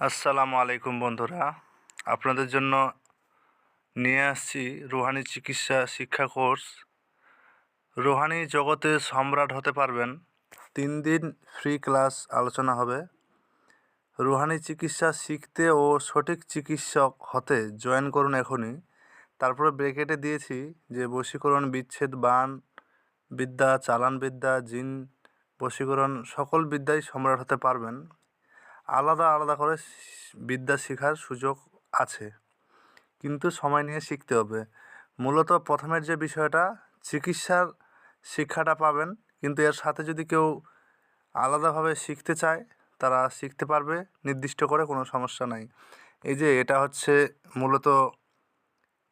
আসসালামু আলাইকুম বন্ধুরা, আপনাদের জন্য নিয়ে আসছি রুহানি চিকিৎসা শিক্ষা কোর্স। রুহানি জগতে সম্রাট হতে পারবেন। 3 দিন ফ্রি ক্লাস আলোচনা হবে। রুহানি চিকিৎসা শিখতে ও সঠিক চিকিৎসক হতে জয়েন করুন এখনই। তারপরে ব্রেকেটে দিয়েছি যে বশীকরণ, বিচ্ছেদ, বান বিদ্যা, চালান বিদ্যা, জিন বশীকরণ সকল বিদ্যায় সম্রাট হতে পারবেন। আলাদা আলাদা করে বিদ্যা শেখার সুযোগ আছে, কিন্তু সময় নিয়ে শিখতে হবে। মূলত প্রথমের যে বিষয়টা, চিকিৎসার শিক্ষাটা পাবেন, কিন্তু এর সাথে যদি কেউ আলাদাভাবে শিখতে চায় তারা শিখতে পারবে নির্দিষ্ট করে, কোনো সমস্যা নাই। এই যে এটা হচ্ছে মূলত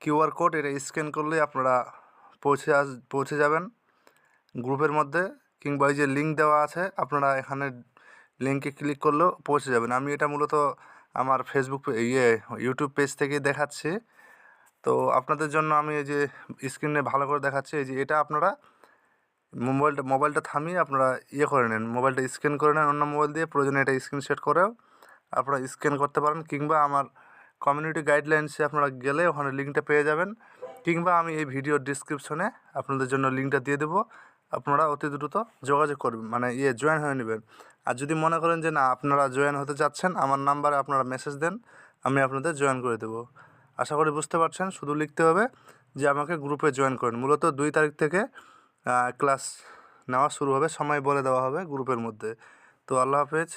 কিউআর কোড, এটা স্ক্যান করলেই আপনারা পৌঁছে যাবেন গ্রুপের মধ্যে, কিংবা এই যে লিঙ্ক দেওয়া আছে আপনারা এখানে লিঙ্কে ক্লিক করলেও পৌঁছে যাবেন। আমি এটা মূলত আমার ফেসবুক ইউটিউব পেজ থেকে দেখাচ্ছি। তো আপনাদের জন্য আমি এই যে স্ক্রিনে ভালো করে দেখাচ্ছি। এই যে এটা আপনারা মোবাইলটা থামিয়ে আপনারা করে নেন, মোবাইলটা স্ক্যান করে নেন অন্য মোবাইল দিয়ে, প্রয়োজনে এটা স্ক্রিনশট করেও আপনারা স্ক্যান করতে পারেন, কিংবা আমার কমিউনিটি গাইডলাইন্সে আপনারা গেলে ওখানে লিঙ্কটা পেয়ে যাবেন, কিংবা আমি এই ভিডিওর ডিসক্রিপশনে আপনাদের জন্য লিঙ্কটা দিয়ে দেবো। আপনারা অতি দ্রুত যোগাযোগ করবেন, মানে জয়েন হয়ে নেবেন। আর যদি মনে করেন যে না আপনারা জয়েন হতে চাচ্ছেন, আমার নাম্বারে আপনারা মেসেজ দেন, আমি আপনাদের জয়েন করে দেবো। আশা করি বুঝতে পারছেন। শুধু লিখতে হবে যে আমাকে গ্রুপে জয়েন করেন। মূলত 2 তারিখ থেকে ক্লাস নেওয়া শুরু হবে, সময় বলে দেওয়া হবে গ্রুপের মধ্যে। তো আল্লাহ হাফেজ।